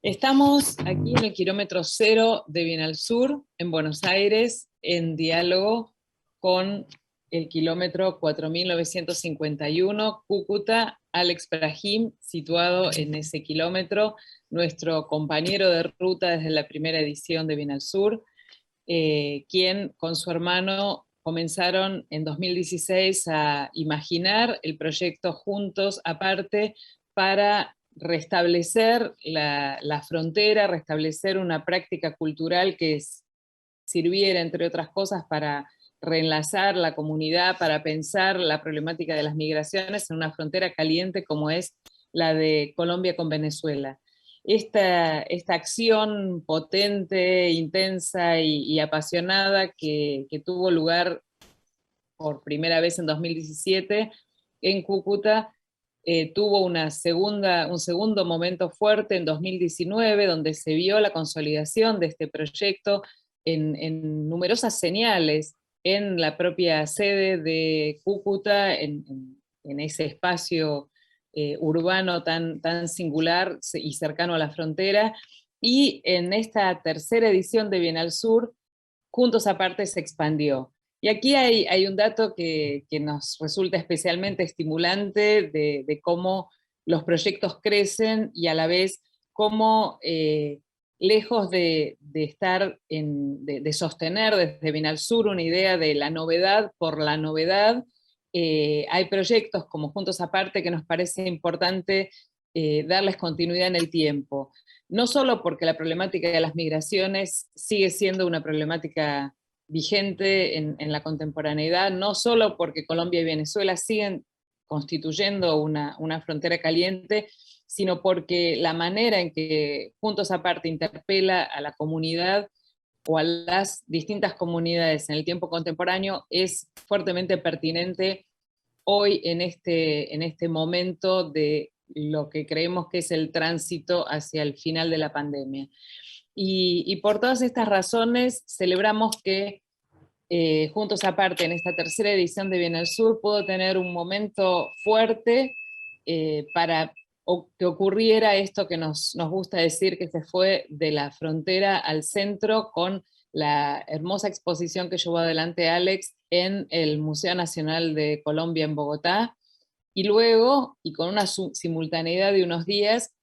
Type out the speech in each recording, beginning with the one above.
Estamos aquí en el kilómetro cero de Bienalsur, en Buenos Aires, en diálogo con el kilómetro 4951, Cúcuta, Alex Brahim, situado en ese kilómetro, nuestro compañero de ruta desde la primera edición de Bienalsur, quien con su hermano comenzaron en 2016 a imaginar el proyecto Juntos Aparte para restablecer la frontera, restablecer una práctica cultural que sirviera, entre otras cosas, para reenlazar la comunidad, para pensar la problemática de las migraciones en una frontera caliente como es la de Colombia con Venezuela. Esta acción potente, intensa y apasionada que tuvo lugar por primera vez en 2017 en Cúcuta, tuvo un segundo momento fuerte en 2019, donde se vio la consolidación de este proyecto en numerosas señales, en la propia sede de Cúcuta, en ese espacio urbano tan singular y cercano a la frontera, y en esta tercera edición de Bienalsur, Juntos Aparte se expandió. Y aquí hay un dato que nos resulta especialmente estimulante de cómo los proyectos crecen y a la vez cómo, lejos de sostener desde Bienalsur una idea de la novedad por la novedad, hay proyectos como Juntos Aparte que nos parece importante darles continuidad en el tiempo. No solo porque la problemática de las migraciones sigue siendo una problemática vigente en la contemporaneidad, no solo porque Colombia y Venezuela siguen constituyendo una frontera caliente, sino porque la manera en que Juntos Aparte interpela a la comunidad o a las distintas comunidades en el tiempo contemporáneo es fuertemente pertinente hoy en este momento de lo que creemos que es el tránsito hacia el final de la pandemia. Y por todas estas razones celebramos que Juntos Aparte en esta tercera edición de Bienalsur pudo tener un momento fuerte para que ocurriera esto que nos gusta decir, que se fue de la frontera al centro, con la hermosa exposición que llevó adelante Alex en el Museo Nacional de Colombia en Bogotá, y luego, y con una simultaneidad de unos días,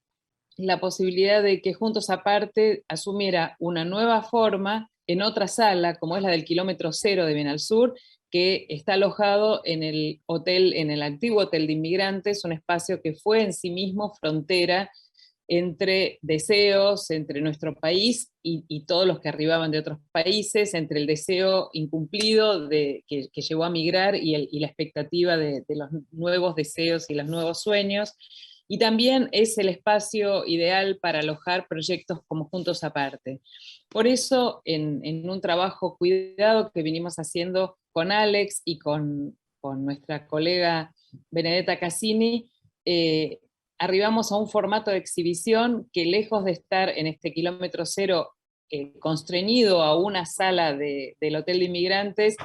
la posibilidad de que Juntos Aparte asumiera una nueva forma en otra sala, como es la del kilómetro cero de Bienalsur, que está alojado en el hotel, en el antiguo hotel de inmigrantes, un espacio que fue en sí mismo frontera entre deseos, entre nuestro país y todos los que arribaban de otros países, entre el deseo incumplido que llevó a migrar y la expectativa de los nuevos deseos y los nuevos sueños. Y también es el espacio ideal para alojar proyectos como Juntos Aparte. Por eso, en un trabajo cuidado que vinimos haciendo con Alex y con nuestra colega Benedetta Cassini, arribamos a un formato de exhibición que, lejos de estar en este kilómetro cero constreñido a una sala del Hotel de Inmigrantes,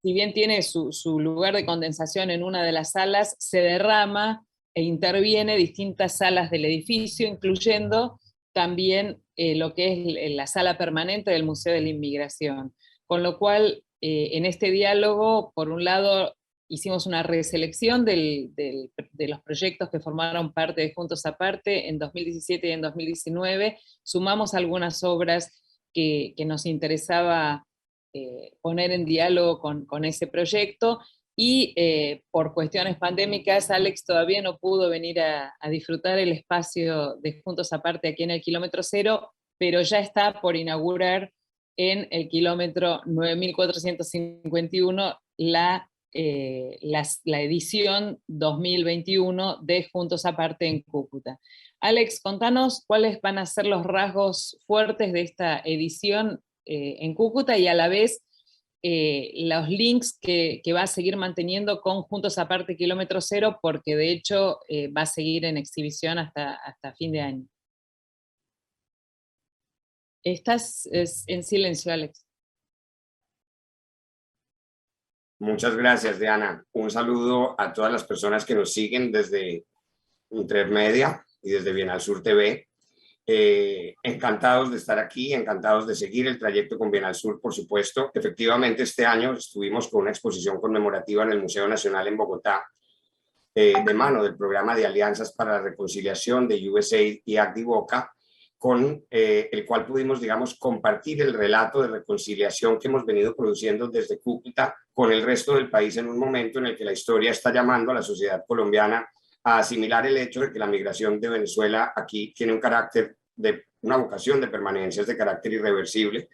si bien tiene su lugar de condensación en una de las salas, se derrama e interviene distintas salas del edificio, incluyendo también lo que es la sala permanente del Museo de la Inmigración. Con lo cual, en este diálogo, por un lado, hicimos una reselección de los proyectos que formaron parte de Juntos Aparte en 2017 y en 2019, sumamos algunas obras que nos interesaba poner en diálogo con ese proyecto, y por cuestiones pandémicas Alex todavía no pudo venir a disfrutar el espacio de Juntos Aparte aquí en el kilómetro cero, pero ya está por inaugurar en el kilómetro 9451 la edición 2021 de Juntos Aparte en Cúcuta. Alex, contanos cuáles van a ser los rasgos fuertes de esta edición en Cúcuta, y a la vez los links que va a seguir manteniendo con Juntos Aparte kilómetro cero, porque de hecho va a seguir en exhibición hasta fin de año. Estás en silencio, Alex. Muchas gracias, Diana. Un saludo a todas las personas que nos siguen desde Intermedia y desde Bienalsur TV. Encantados de estar aquí, encantados de seguir el trayecto con Bienalsur, por supuesto. Efectivamente, este año estuvimos con una exposición conmemorativa en el Museo Nacional en Bogotá, de mano del Programa de Alianzas para la Reconciliación de USAID y ACDIVOCA, con el cual pudimos, digamos, compartir el relato de reconciliación que hemos venido produciendo desde Cúcuta con el resto del país en un momento en el que la historia está llamando a la sociedad colombiana a asimilar el hecho de que la migración de Venezuela aquí tiene un carácter de una vocación de permanencia, es de carácter irreversible,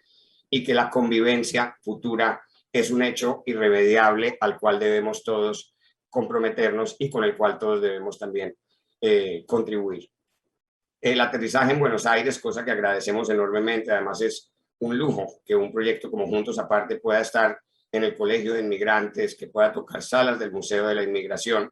y que la convivencia futura es un hecho irremediable al cual debemos todos comprometernos y con el cual todos debemos también contribuir. El aterrizaje en Buenos Aires, cosa que agradecemos enormemente, además es un lujo que un proyecto como Juntos Aparte pueda estar en el Colegio de Inmigrantes, que pueda tocar salas del Museo de la Inmigración,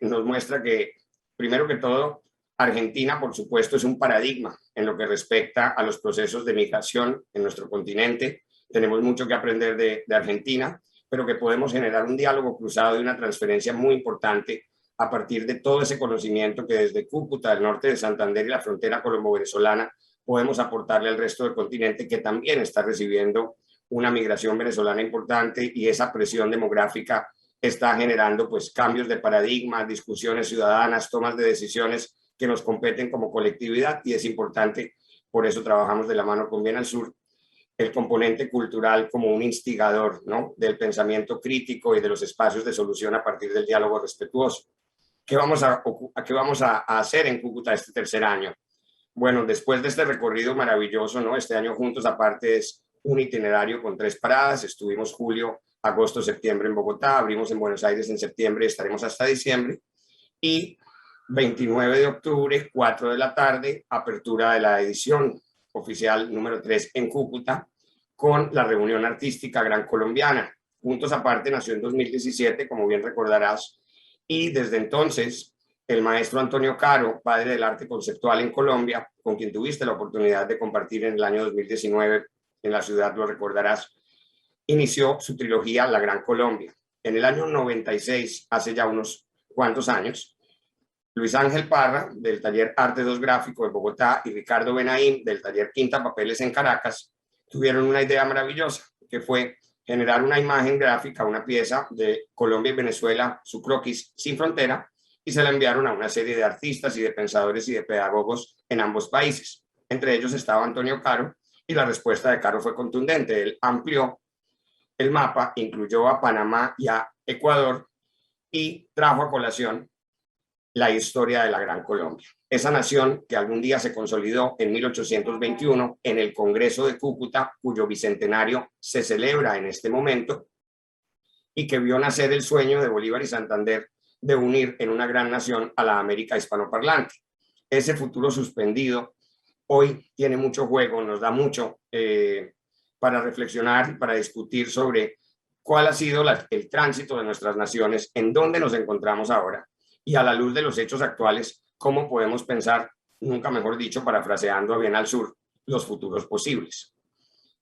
nos muestra que, primero que todo, Argentina, por supuesto, es un paradigma en lo que respecta a los procesos de migración en nuestro continente. Tenemos mucho que aprender de Argentina, pero que podemos generar un diálogo cruzado y una transferencia muy importante a partir de todo ese conocimiento que desde Cúcuta, el norte de Santander y la frontera colombo-venezolana podemos aportarle al resto del continente, que también está recibiendo una migración venezolana importante, y esa presión demográfica está generando pues cambios de paradigma, discusiones ciudadanas, tomas de decisiones que nos competen como colectividad, y es importante, por eso trabajamos de la mano con Bienalsur, el componente cultural como un instigador, ¿no?, del pensamiento crítico y de los espacios de solución a partir del diálogo respetuoso. ¿Qué vamos a hacer en Cúcuta este tercer año? Bueno, después de este recorrido maravilloso, ¿no? Este año Juntos Aparte es un itinerario con 3 paradas. Estuvimos julio, agosto, septiembre en Bogotá, abrimos en Buenos Aires en septiembre, estaremos hasta diciembre, y 29 de octubre, 4 de la tarde, apertura de la edición oficial número 3 en Cúcuta, con la reunión artística Gran Colombiana. Juntos Aparte nació en 2017, como bien recordarás, y desde entonces el maestro Antonio Caro, padre del arte conceptual en Colombia, con quien tuviste la oportunidad de compartir en el año 2019 en la ciudad, lo recordarás, inició su trilogía La Gran Colombia. En el año 96, hace ya unos cuantos años, Luis Ángel Parra, del taller Arte 2 Gráfico en Bogotá, y Ricardo Benaín, del taller Quinta Papeles en Caracas, tuvieron una idea maravillosa, que fue generar una imagen gráfica, una pieza de Colombia y Venezuela, su croquis sin frontera, y se la enviaron a una serie de artistas y de pensadores y de pedagogos en ambos países. Entre ellos estaba Antonio Caro, y la respuesta de Caro fue contundente. Él amplió el mapa, incluyó a Panamá y a Ecuador, y trajo a colación la historia de la Gran Colombia. Esa nación que algún día se consolidó en 1821 en el Congreso de Cúcuta, cuyo bicentenario se celebra en este momento, y que vio nacer el sueño de Bolívar y Santander de unir en una gran nación a la América hispanoparlante. Ese futuro suspendido hoy tiene mucho juego, nos da mucho para reflexionar y para discutir sobre cuál ha sido el tránsito de nuestras naciones, en dónde nos encontramos ahora, y a la luz de los hechos actuales, cómo podemos pensar, nunca mejor dicho, parafraseando a Bienalsur, los futuros posibles.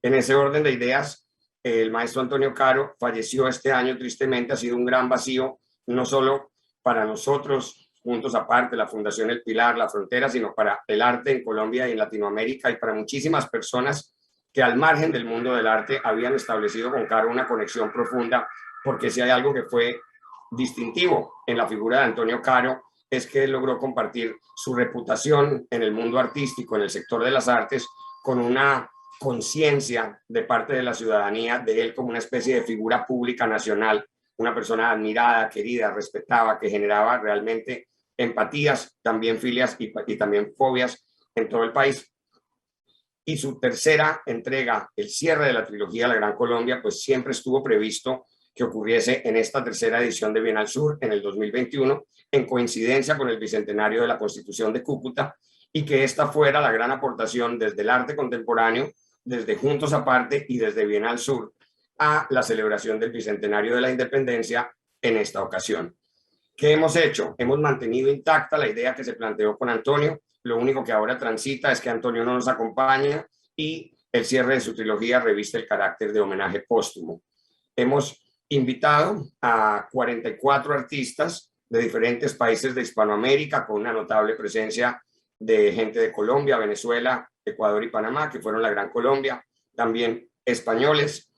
En ese orden de ideas, el maestro Antonio Caro falleció este año, tristemente. Ha sido un gran vacío, no solo para nosotros, Juntos Aparte, la Fundación El Pilar, La Frontera, sino para el arte en Colombia y en Latinoamérica, y para muchísimas personas que al margen del mundo del arte habían establecido con Caro una conexión profunda, porque si hay algo que fue distintivo en la figura de Antonio Caro, es que él logró compartir su reputación en el mundo artístico, en el sector de las artes, con una conciencia de parte de la ciudadanía de él como una especie de figura pública nacional, una persona admirada, querida, respetada, que generaba realmente empatías, también filias y también fobias en todo el país. Y su tercera entrega, el cierre de la trilogía La Gran Colombia, pues siempre estuvo previsto que ocurriese en esta tercera edición de Bienalsur en el 2021, en coincidencia con el bicentenario de la Constitución de Cúcuta, y que esta fuera la gran aportación desde el arte contemporáneo, desde Juntos Aparte y desde Bienalsur, a la celebración del bicentenario de la independencia en esta ocasión. ¿Qué hemos hecho? Hemos mantenido intacta la idea que se planteó con Antonio. Lo único que ahora transita es que Antonio no nos acompaña, y el cierre de su trilogía reviste el carácter de homenaje póstumo. Hemos invitado a 44 artistas de diferentes países de Hispanoamérica, con una notable presencia de gente de Colombia, Venezuela, Ecuador y Panamá, que fueron la Gran Colombia, también españoles,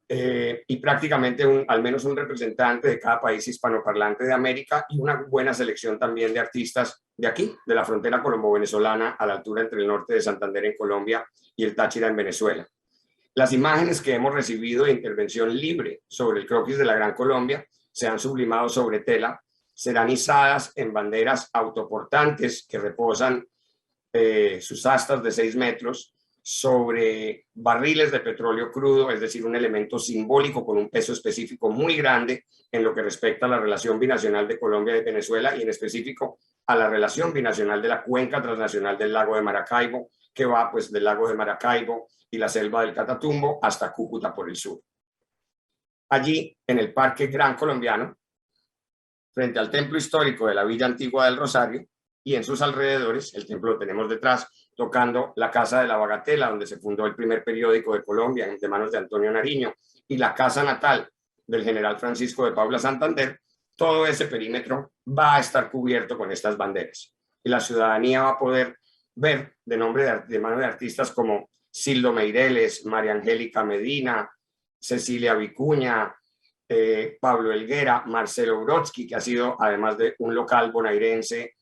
y prácticamente al menos un representante de cada país hispanoparlante de América, y una buena selección también de artistas de aquí, de la frontera colombo-venezolana, a la altura entre el norte de Santander en Colombia y el Táchira en Venezuela. Las imágenes que hemos recibido de intervención libre sobre el croquis de la Gran Colombia se han sublimado sobre tela, serán izadas en banderas autoportantes que reposan sus astas de 6 metros sobre barriles de petróleo crudo, es decir, un elemento simbólico con un peso específico muy grande en lo que respecta a la relación binacional de Colombia y Venezuela, y en específico a la relación binacional de la cuenca transnacional del lago de Maracaibo, que va pues del lago de Maracaibo y la selva del Catatumbo hasta Cúcuta por el sur. Allí, en el Parque Gran Colombiano, frente al templo histórico de la Villa Antigua del Rosario, y en sus alrededores, el templo lo tenemos detrás, tocando la Casa de la Bagatela, donde se fundó el primer periódico de Colombia, de manos de Antonio Nariño, y la casa natal del general Francisco de Paula Santander. Todo ese perímetro va a estar cubierto con estas banderas. Y la ciudadanía va a poder ver de mano de artistas como Sildo Meireles, María Angélica Medina, Cecilia Vicuña, Pablo Helguera, Marcelo Brodsky, que ha sido, además de un local bonaerense,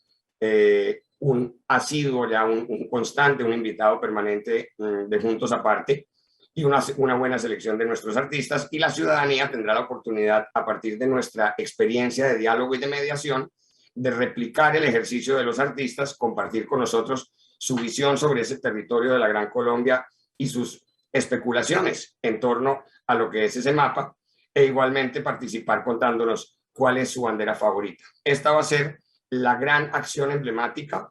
un asiduo, ya un constante, un invitado permanente de Juntos Aparte, y una buena selección de nuestros artistas. Y la ciudadanía tendrá la oportunidad, a partir de nuestra experiencia de diálogo y de mediación, de replicar el ejercicio de los artistas, compartir con nosotros su visión sobre ese territorio de la Gran Colombia y sus especulaciones en torno a lo que es ese mapa, e igualmente participar contándonos cuál es su bandera favorita. Esta va a ser la gran acción emblemática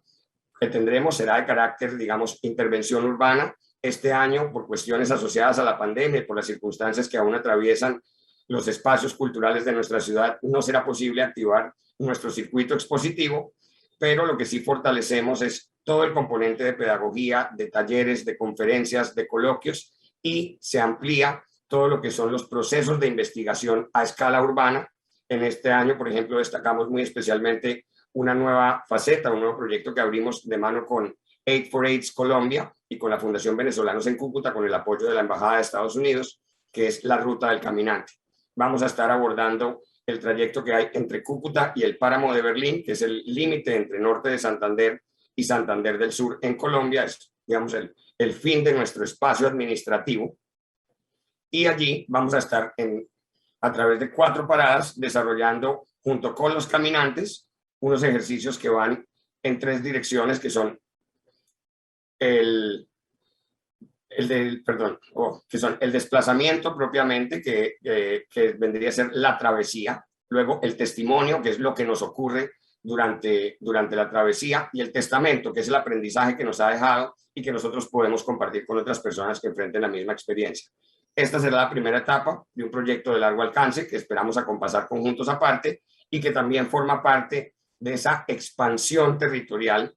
que tendremos, será de carácter, digamos, intervención urbana. Este año, por cuestiones asociadas a la pandemia y por las circunstancias que aún atraviesan los espacios culturales de nuestra ciudad, no será posible activar nuestro circuito expositivo, pero lo que sí fortalecemos es todo el componente de pedagogía, de talleres, de conferencias, de coloquios, y se amplía todo lo que son los procesos de investigación a escala urbana. En este año, por ejemplo, destacamos muy especialmente una nueva faceta, un nuevo proyecto que abrimos de mano con Aid for AIDS Colombia y con la Fundación Venezolanos en Cúcuta, con el apoyo de la Embajada de Estados Unidos, que es la Ruta del Caminante. Vamos a estar abordando el trayecto que hay entre Cúcuta y el Páramo de Berlín, que es el límite entre norte de Santander y Santander del Sur en Colombia. Es, digamos, el fin de nuestro espacio administrativo. Y allí vamos a estar a través de 4 paradas desarrollando, junto con los caminantes, unos ejercicios que van en 3 direcciones, que son el desplazamiento propiamente, que vendría a ser la travesía, luego el testimonio, que es lo que nos ocurre durante la travesía, y el testamento, que es el aprendizaje que nos ha dejado y que nosotros podemos compartir con otras personas que enfrenten la misma experiencia. Esta será la primera etapa de un proyecto de largo alcance que esperamos acompasar con Juntos Aparte, y que también forma parte de esa expansión territorial,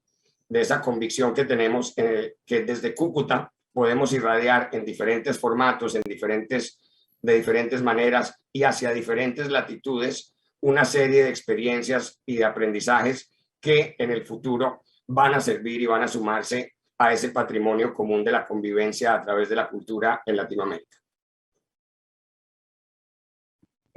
de esa convicción que tenemos, que desde Cúcuta podemos irradiar en diferentes formatos, de diferentes maneras y hacia diferentes latitudes, una serie de experiencias y de aprendizajes que en el futuro van a servir y van a sumarse a ese patrimonio común de la convivencia a través de la cultura en Latinoamérica.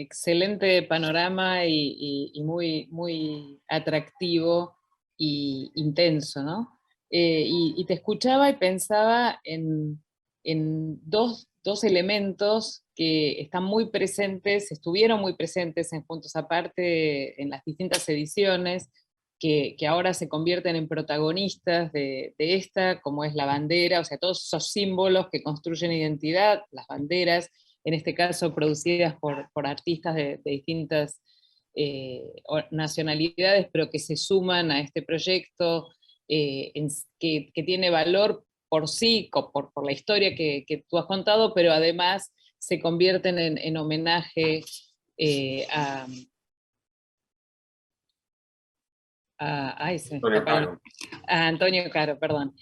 Excelente panorama y muy, muy atractivo e intenso, ¿no? Y te escuchaba y pensaba en dos elementos que están muy presentes, estuvieron muy presentes en Juntos Aparte en las distintas ediciones, que ahora se convierten en protagonistas de esta, como es la bandera, o sea, todos esos símbolos que construyen identidad, las banderas, en este caso producidas por artistas de distintas nacionalidades, pero que se suman a este proyecto, que tiene valor por sí, por la historia que tú has contado, pero además se convierten en homenaje a Antonio Caro, perdón.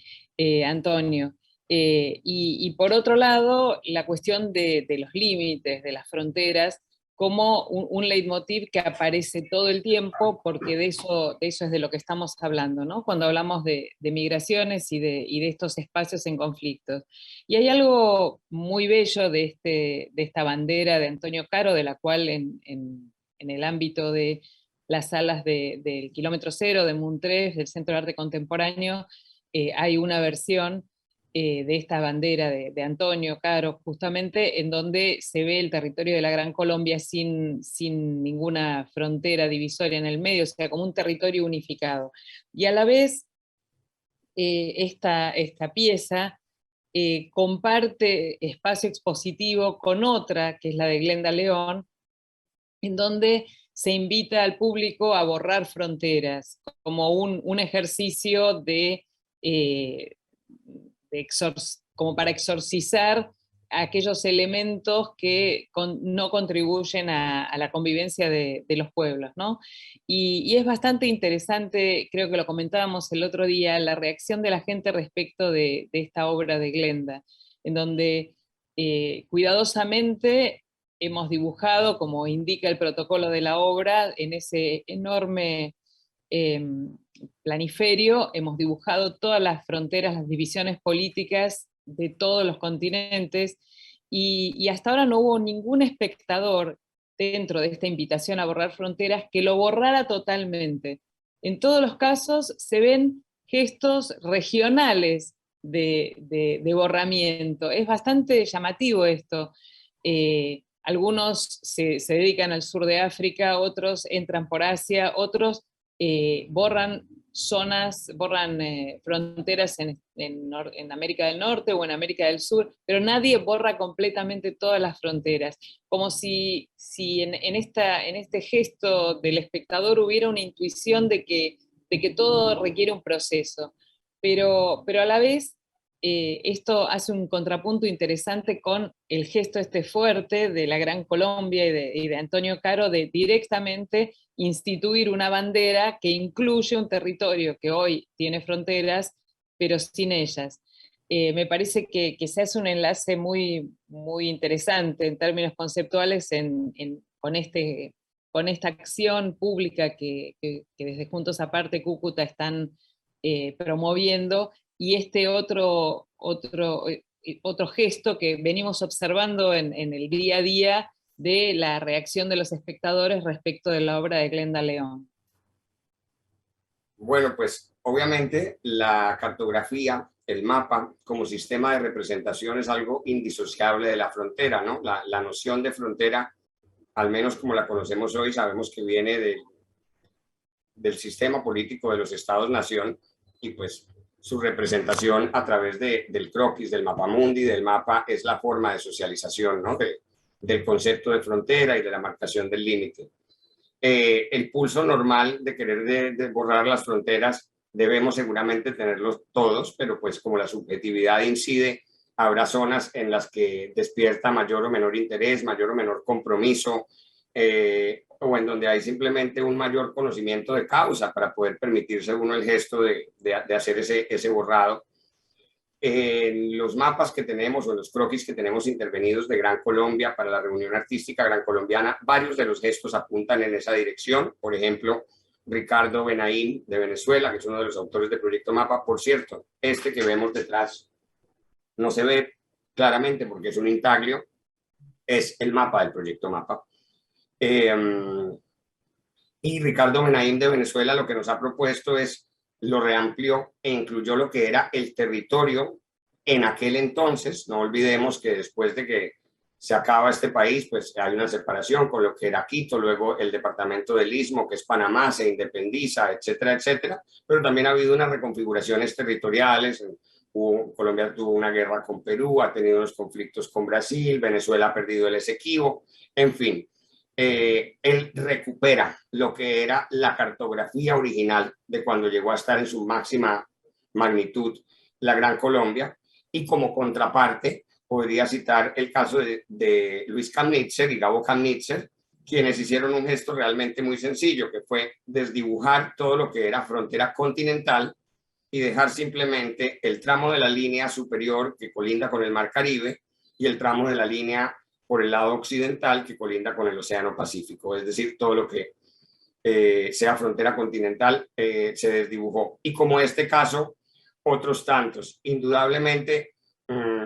Antonio. Y por otro lado, la cuestión de los límites, de las fronteras, como un leitmotiv que aparece todo el tiempo, porque de eso es de lo que estamos hablando, ¿no? Cuando hablamos de migraciones y de estos espacios en conflictos. Y hay algo muy bello de esta bandera de Antonio Caro, de la cual en el ámbito de las salas del Kilómetro Cero, de Moon-3, del Centro de Arte Contemporáneo, hay una versión de esta bandera de Antonio Caro, justamente, en donde se ve el territorio de la Gran Colombia sin ninguna frontera divisoria en el medio, o sea, como un territorio unificado. Y a la vez, esta pieza comparte espacio expositivo con otra, que es la de Glenda León, en donde se invita al público a borrar fronteras, como un ejercicio como para exorcizar aquellos elementos que no contribuyen a la convivencia de los pueblos, ¿no? Y es bastante interesante, creo que lo comentábamos el otro día, la reacción de la gente respecto de esta obra de Glenda, en donde cuidadosamente hemos dibujado, como indica el protocolo de la obra, en ese enorme planiferio, hemos dibujado todas las fronteras, las divisiones políticas de todos los continentes, y hasta ahora no hubo ningún espectador dentro de esta invitación a borrar fronteras que lo borrara totalmente. En todos los casos se ven gestos regionales de borramiento. Es bastante llamativo esto. Algunos se dedican al sur de África, otros entran por Asia, otros borran zonas, borran fronteras en América del Norte o en América del Sur, pero nadie borra completamente todas las fronteras, como si en este gesto del espectador hubiera una intuición de que todo requiere un proceso, pero a la vez esto hace un contrapunto interesante con el gesto este fuerte de la Gran Colombia y de Antonio Caro de directamente instituir una bandera que incluye un territorio que hoy tiene fronteras, pero sin ellas. Me parece que se hace un enlace muy, muy interesante en términos conceptuales con esta acción pública que desde Juntos Aparte Cúcuta están promoviendo, y este otro gesto que venimos observando en el día a día de la reacción de los espectadores respecto de la obra de Glenda León. Bueno, pues obviamente la cartografía, el mapa como sistema de representación es algo indisociable de la frontera, ¿no? La noción de frontera, al menos como la conocemos hoy, sabemos que viene del sistema político de los estados-nación, y pues su representación a través del croquis, del mapamundi, del mapa, es la forma de socialización, ¿no? Del concepto de frontera y de la marcación del límite. El pulso normal de querer de borrar las fronteras debemos seguramente tenerlos todos, pero pues como la subjetividad incide, habrá zonas en las que despierta mayor o menor interés, mayor o menor compromiso, o en donde hay simplemente un mayor conocimiento de causa para poder permitirse uno el gesto de hacer ese borrado. En los mapas que tenemos o en los croquis que tenemos intervenidos de Gran Colombia para la reunión artística gran colombiana, varios de los gestos apuntan en esa dirección. Por ejemplo, Ricardo Benaín de Venezuela, que es uno de los autores del Proyecto Mapa. Por cierto, este que vemos detrás no se ve claramente porque es un intaglio, es el mapa del Proyecto Mapa. Y Ricardo Benaín de Venezuela lo que nos ha propuesto es lo reamplió e incluyó lo que era el territorio en aquel entonces. No olvidemos que después de que se acaba este país, pues hay una separación con lo que era Quito, luego el departamento del Istmo, que es Panamá, se independiza, etcétera, etcétera. Pero también ha habido unas reconfiguraciones territoriales. Colombia tuvo una guerra con Perú, ha tenido unos conflictos con Brasil, Venezuela ha perdido el Esequibo, en fin. Él recupera lo que era la cartografía original de cuando llegó a estar en su máxima magnitud la Gran Colombia, y como contraparte podría citar el caso de Luis Kamnitzer y Gabo Kamnitzer, quienes hicieron un gesto realmente muy sencillo, que fue desdibujar todo lo que era frontera continental y dejar simplemente el tramo de la línea superior que colinda con el Mar Caribe y el tramo de la línea por el lado occidental que colinda con el Océano Pacífico, es decir, todo lo que sea frontera continental se desdibujó. Y como este caso, otros tantos. Indudablemente,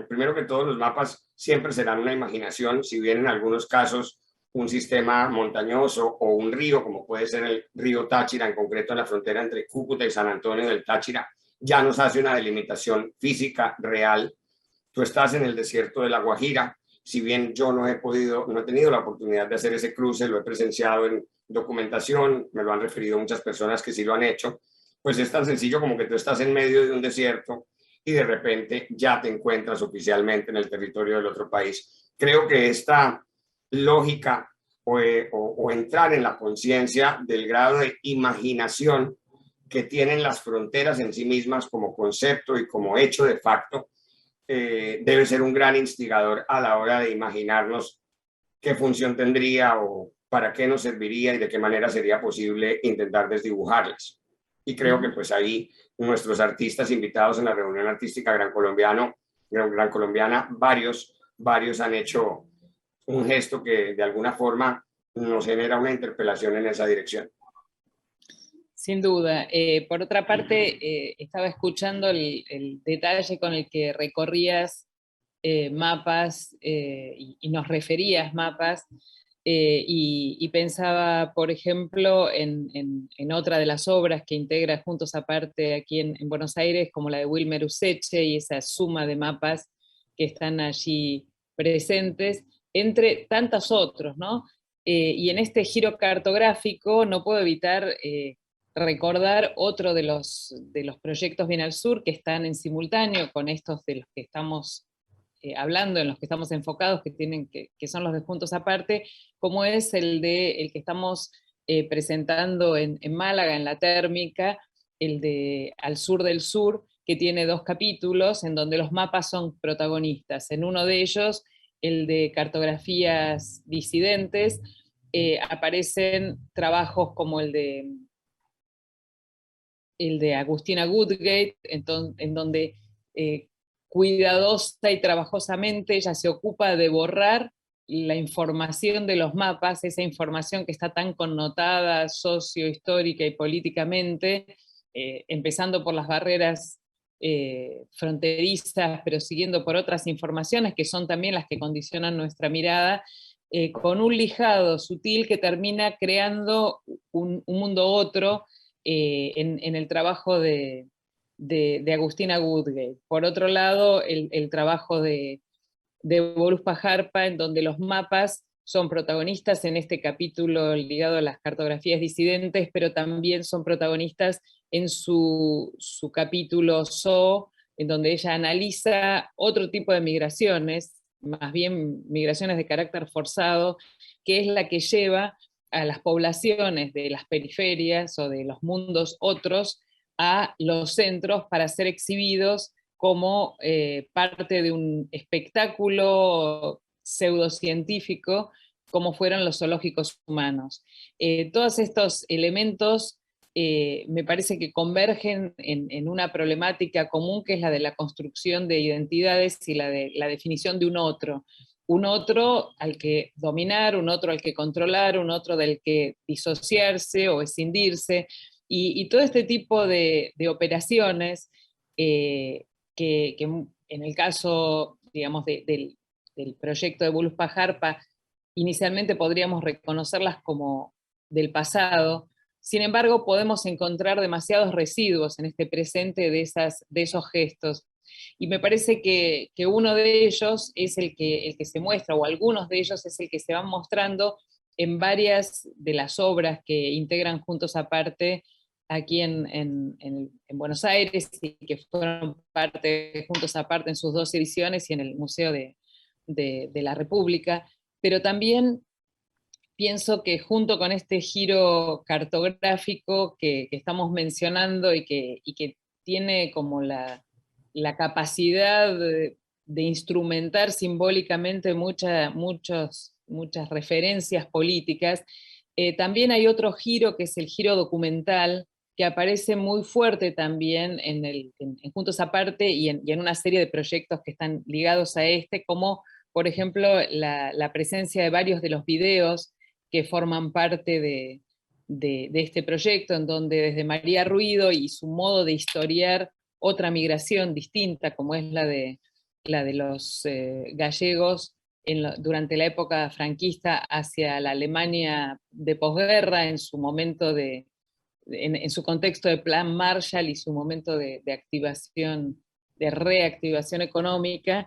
primero que todos los mapas siempre serán una imaginación, si bien en algunos casos un sistema montañoso o un río, como puede ser el río Táchira, en concreto en la frontera entre Cúcuta y San Antonio del Táchira, ya nos hace una delimitación física real. Tú estás en el desierto de La Guajira, si bien yo no he tenido la oportunidad de hacer ese cruce, lo he presenciado en documentación, me lo han referido muchas personas que sí lo han hecho, pues es tan sencillo como que tú estás en medio de un desierto y de repente ya te encuentras oficialmente en el territorio del otro país. Creo que esta lógica o entrar en la conciencia del grado de imaginación que tienen las fronteras en sí mismas como concepto y como hecho de facto, debe ser un gran instigador a la hora de imaginarnos qué función tendría o para qué nos serviría y de qué manera sería posible intentar desdibujarlas. Y creo que pues ahí nuestros artistas invitados en la reunión artística Gran Colombiana, varios han hecho un gesto que de alguna forma nos genera una interpelación en esa dirección. Sin duda. Por otra parte, estaba escuchando el detalle con el que recorrías mapas y nos referías mapas, y pensaba, por ejemplo, en otra de las obras que integra Juntos Aparte aquí en Buenos Aires, como la de Wilmer Useche, y esa suma de mapas que están allí presentes, entre tantos otros, ¿no? Y en este giro cartográfico no puedo evitar recordar otro de los proyectos Bienal Sur que están en simultáneo con estos de los que estamos hablando, en los que estamos enfocados, que son los de Juntos Aparte, como es el que estamos presentando en Málaga, en la térmica, el de Al Sur del Sur, que tiene 2 capítulos en donde los mapas son protagonistas. En uno de ellos, el de cartografías disidentes, aparecen trabajos como el de Agustina Woodgate, en donde cuidadosa y trabajosamente ella se ocupa de borrar la información de los mapas, esa información que está tan connotada sociohistórica y políticamente, empezando por las barreras fronterizas, pero siguiendo por otras informaciones que son también las que condicionan nuestra mirada, con un lijado sutil que termina creando un mundo otro en el trabajo de Agustina Woodgate. Por otro lado, el trabajo de Borus Pajarpa, en donde los mapas son protagonistas en este capítulo ligado a las cartografías disidentes, pero también son protagonistas en su capítulo So, en donde ella analiza otro tipo de migraciones, más bien migraciones de carácter forzado, que es la que lleva a las poblaciones de las periferias o de los mundos otros a los centros para ser exhibidos como parte de un espectáculo pseudocientífico, como fueron los zoológicos humanos. Todos estos elementos me parece que convergen en una problemática común, que es la de la construcción de identidades y la de la definición de un otro al que dominar, un otro al que controlar, un otro del que disociarse o escindirse, y todo este tipo de operaciones que en el caso, digamos, del proyecto de Bulus Pajarpa, inicialmente podríamos reconocerlas como del pasado. Sin embargo, podemos encontrar demasiados residuos en este presente de esos gestos. Y me parece que uno de ellos es el que se muestra, o algunos de ellos es el que se van mostrando en varias de las obras que integran Juntos Aparte aquí en Buenos Aires, y que fueron parte de Juntos Aparte en sus 2 ediciones y en el Museo de la República. Pero también pienso que junto con este giro cartográfico que estamos mencionando y que tiene como la capacidad de instrumentar simbólicamente muchas referencias políticas, también hay otro giro que es el giro documental, que aparece muy fuerte también en Juntos Aparte y en una serie de proyectos que están ligados a este, como por ejemplo, la presencia de varios de los videos que forman parte de este proyecto, en donde desde María Ruido y su modo de historiar otra migración distinta, como es la de los gallegos durante la época franquista hacia la Alemania de posguerra, en su momento en su contexto de Plan Marshall y su momento de activación, de reactivación económica,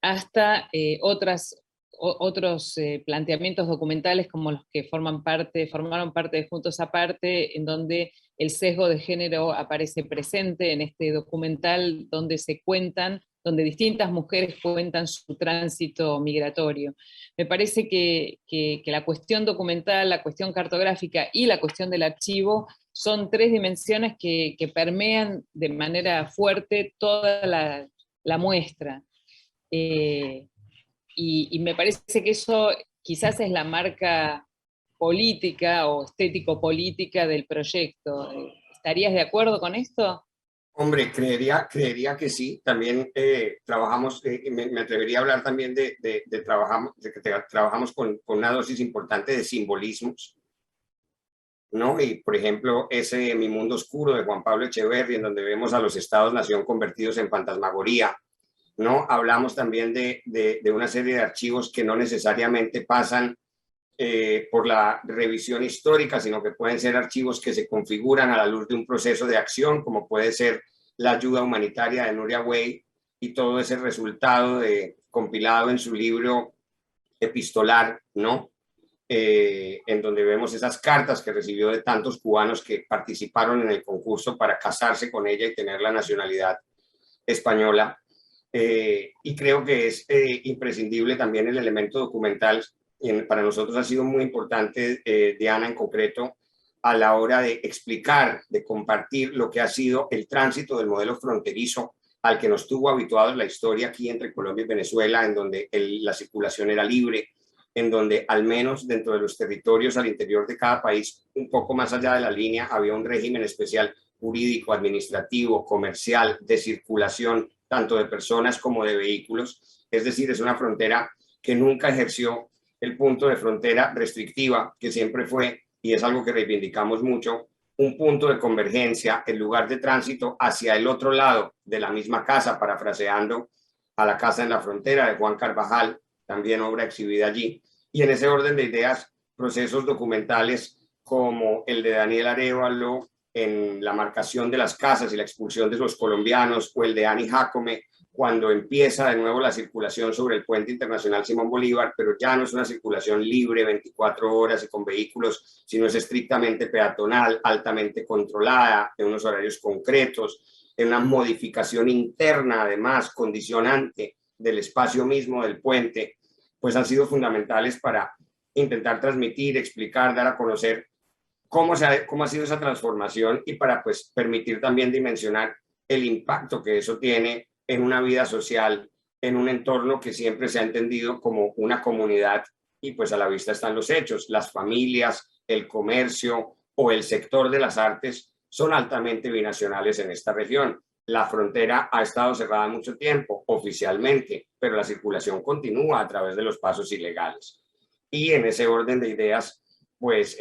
hasta otros planteamientos documentales como los que formaron parte de Juntos Aparte, en donde el sesgo de género aparece presente en este documental, donde distintas mujeres cuentan su tránsito migratorio. Me parece que la cuestión documental, la cuestión cartográfica y la cuestión del archivo son tres dimensiones que permean de manera fuerte toda la muestra. Y me parece que eso quizás es la marca política o estético-política del proyecto. ¿Estarías de acuerdo con esto? Hombre, creería que sí. También trabajamos, me atrevería a hablar también de que trabajamos con una dosis importante de simbolismos, ¿no? Y, por ejemplo, ese Mi Mundo Oscuro de Juan Pablo Echeverri, en donde vemos a los estados-nación convertidos en fantasmagoría, ¿no? Hablamos también de una serie de archivos que no necesariamente pasan por la revisión histórica, sino que pueden ser archivos que se configuran a la luz de un proceso de acción, como puede ser la ayuda humanitaria de Nuria Wey y todo ese resultado compilado en su libro epistolar, ¿no? En donde vemos esas cartas que recibió de tantos cubanos que participaron en el concurso para casarse con ella y tener la nacionalidad española. Y creo que es imprescindible también el elemento documental. Para nosotros ha sido muy importante, Diana, en concreto, a la hora de explicar, de compartir lo que ha sido el tránsito del modelo fronterizo al que nos tuvo habituados la historia aquí entre Colombia y Venezuela, en donde la circulación era libre, en donde al menos dentro de los territorios al interior de cada país, un poco más allá de la línea, había un régimen especial jurídico, administrativo, comercial, de circulación, tanto de personas como de vehículos. Es decir, es una frontera que nunca ejerció el punto de frontera restrictiva, que siempre fue, y es algo que reivindicamos mucho, un punto de convergencia, el lugar de tránsito hacia el otro lado de la misma casa, parafraseando a La Casa en la Frontera de Juan Carvajal, también obra exhibida allí. Y en ese orden de ideas, procesos documentales como el de Daniel Arévalo en la marcación de las casas y la expulsión de los colombianos, o el de Annie Jacome cuando empieza de nuevo la circulación sobre el puente internacional Simón Bolívar, pero ya no es una circulación libre 24 horas y con vehículos, sino es estrictamente peatonal, altamente controlada, en unos horarios concretos, en una modificación interna, además, condicionante del espacio mismo del puente, pues han sido fundamentales para intentar transmitir, explicar, dar a conocer cómo ha sido esa transformación y para pues permitir también dimensionar el impacto que eso tiene en una vida social, en un entorno que siempre se ha entendido como una comunidad, y pues a la vista están los hechos. Las familias, el comercio o el sector de las artes son altamente binacionales en esta región. La frontera ha estado cerrada mucho tiempo, oficialmente, pero la circulación continúa a través de los pasos ilegales. Y en ese orden de ideas, pues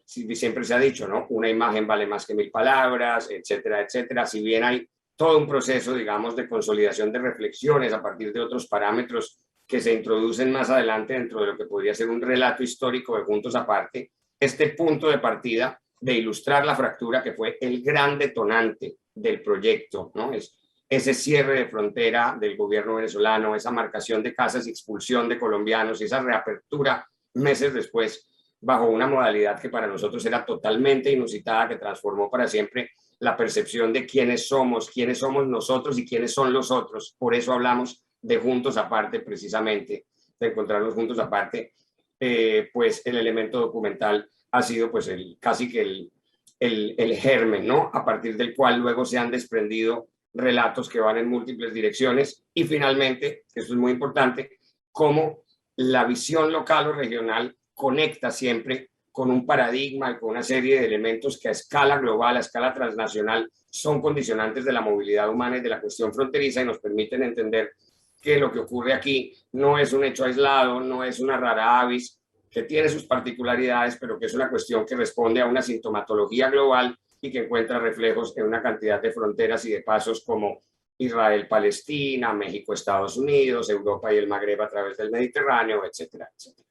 siempre se ha dicho, ¿no? Una imagen vale más que 1000 palabras, etcétera, etcétera. Si bien hay todo un proceso, digamos, de consolidación de reflexiones a partir de otros parámetros que se introducen más adelante dentro de lo que podría ser un relato histórico de Juntos Aparte, este punto de partida de ilustrar la fractura que fue el gran detonante del proyecto, ¿no? Es ese cierre de frontera del gobierno venezolano, esa marcación de casas y expulsión de colombianos y esa reapertura meses después bajo una modalidad que para nosotros era totalmente inusitada, que transformó para siempre la percepción de quiénes somos nosotros y quiénes son los otros. Por eso hablamos de Juntos Aparte, precisamente, de encontrarnos juntos aparte. Pues el elemento documental ha sido pues casi que el germen, ¿no? A partir del cual luego se han desprendido relatos que van en múltiples direcciones y finalmente, esto es muy importante, cómo la visión local o regional conecta siempre con un paradigma y con una serie de elementos que a escala global, a escala transnacional, son condicionantes de la movilidad humana y de la cuestión fronteriza y nos permiten entender que lo que ocurre aquí no es un hecho aislado, no es una rara avis, que tiene sus particularidades, pero que es una cuestión que responde a una sintomatología global y que encuentra reflejos en una cantidad de fronteras y de pasos como Israel-Palestina, México-Estados Unidos, Europa y el Magreb a través del Mediterráneo, etcétera, etcétera.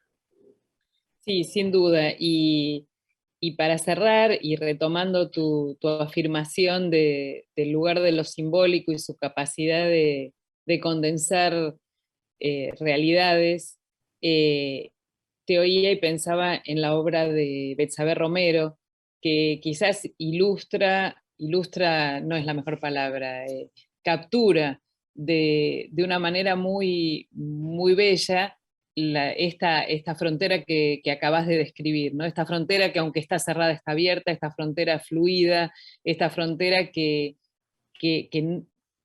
Sí, sin duda. Y para cerrar y retomando tu afirmación del lugar de lo simbólico y su capacidad de condensar realidades, te oía y pensaba en la obra de Betsabe Romero, que quizás ilustra no es la mejor palabra, captura de una manera muy, muy bella esta frontera que acabas de describir, ¿no? Esta frontera que aunque está cerrada está abierta, esta frontera fluida, esta frontera que, que,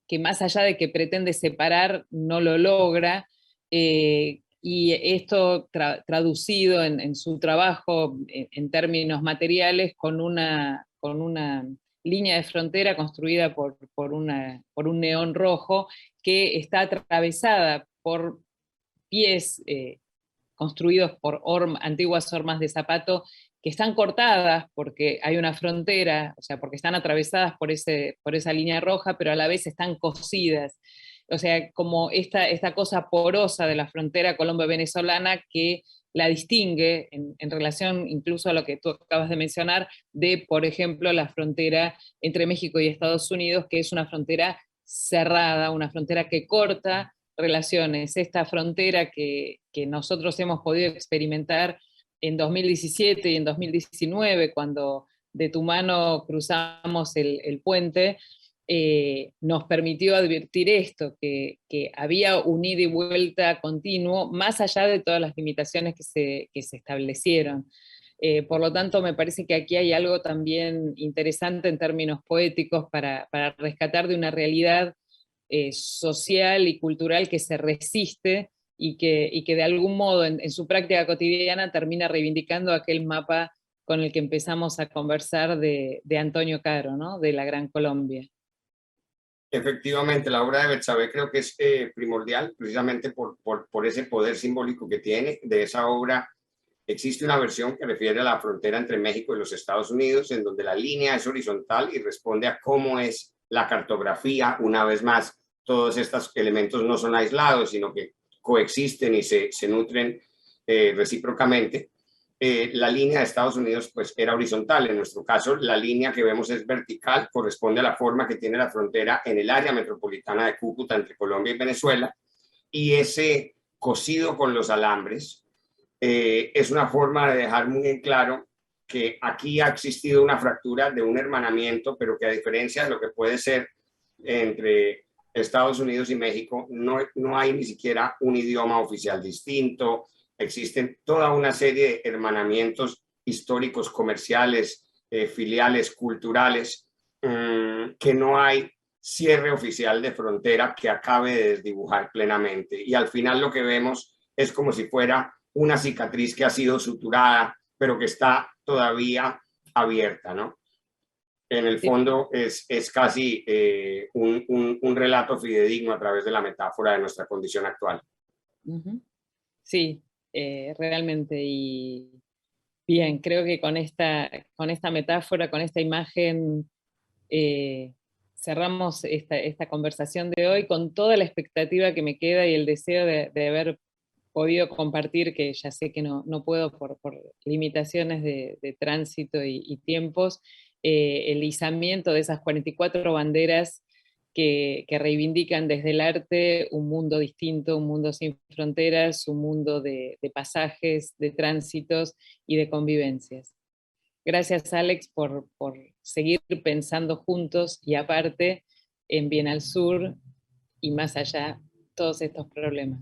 que más allá de que pretende separar, no lo logra. Y esto traducido en su trabajo en términos materiales con una línea de frontera construida por un neón rojo que está atravesada por pies construidos por antiguas hormas de zapato que están cortadas porque hay una frontera, o sea, porque están atravesadas por esa línea roja, pero a la vez están cosidas. O sea, como esta cosa porosa de la frontera colombo-venezolana que la distingue en relación incluso a lo que tú acabas de mencionar, de, por ejemplo, la frontera entre México y Estados Unidos, que es una frontera cerrada, una frontera que corta relaciones. Esta frontera que nosotros hemos podido experimentar en 2017 y en 2019, cuando de tu mano cruzamos el puente, nos permitió advertir esto, que había un ida y vuelta continuo, más allá de todas las limitaciones que se establecieron. Por lo tanto, me parece que aquí hay algo también interesante en términos poéticos para rescatar de una realidad social y cultural que se resiste y que de algún modo en su práctica cotidiana termina reivindicando aquel mapa con el que empezamos a conversar de Antonio Caro, ¿no? De la Gran Colombia. Efectivamente, la obra de Betsabe creo que es primordial, precisamente por ese poder simbólico que tiene. De esa obra existe una versión que refiere a la frontera entre México y los Estados Unidos, en donde la línea es horizontal y responde a cómo es la cartografía. Una vez más, todos estos elementos no son aislados, sino que coexisten y se nutren recíprocamente. La línea de Estados Unidos pues era horizontal. En nuestro caso, la línea que vemos es vertical, corresponde a la forma que tiene la frontera en el área metropolitana de Cúcuta entre Colombia y Venezuela, y ese cosido con los alambres es una forma de dejar muy en claro que aquí ha existido una fractura de un hermanamiento, pero que a diferencia de lo que puede ser entre Estados Unidos y México, no hay ni siquiera un idioma oficial distinto. Existen toda una serie de hermanamientos históricos, comerciales, filiales, culturales, que no hay cierre oficial de frontera que acabe de desdibujar plenamente. Y al final lo que vemos es como si fuera una cicatriz que ha sido suturada, pero que está todavía abierta, ¿no? En el fondo es casi un relato fidedigno a través de la metáfora de nuestra condición actual. Sí, realmente. Y bien, creo que con esta metáfora, con esta imagen, cerramos esta conversación de hoy con toda la expectativa que me queda y el deseo de haber podido compartir, que ya sé que no puedo por limitaciones de tránsito y tiempos, el izamiento de esas 44 banderas que reivindican desde el arte un mundo distinto, un mundo sin fronteras, un mundo de pasajes, de tránsitos y de convivencias. Gracias, Alex, por seguir pensando juntos y aparte en Bienal Sur y más allá todos estos problemas.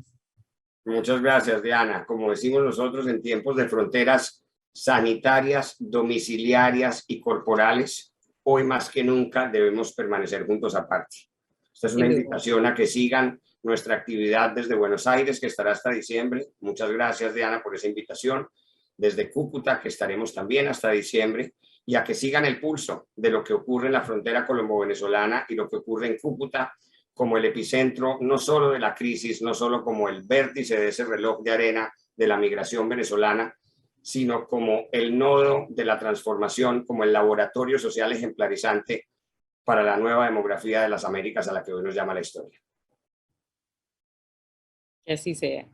Muchas gracias, Diana. Como decimos nosotros, en tiempos de fronteras sanitarias, domiciliarias y corporales, hoy más que nunca debemos permanecer juntos aparte. Esta es una invitación a que sigan nuestra actividad desde Buenos Aires, que estará hasta diciembre. Muchas gracias, Diana, por esa invitación. Desde Cúcuta, que estaremos también hasta diciembre, y a que sigan el pulso de lo que ocurre en la frontera colombo-venezolana y lo que ocurre en Cúcuta, como el epicentro no solo de la crisis, no solo como el vértice de ese reloj de arena de la migración venezolana, sino como el nodo de la transformación, como el laboratorio social ejemplarizante para la nueva demografía de las Américas a la que hoy nos llama la historia. Que así sea.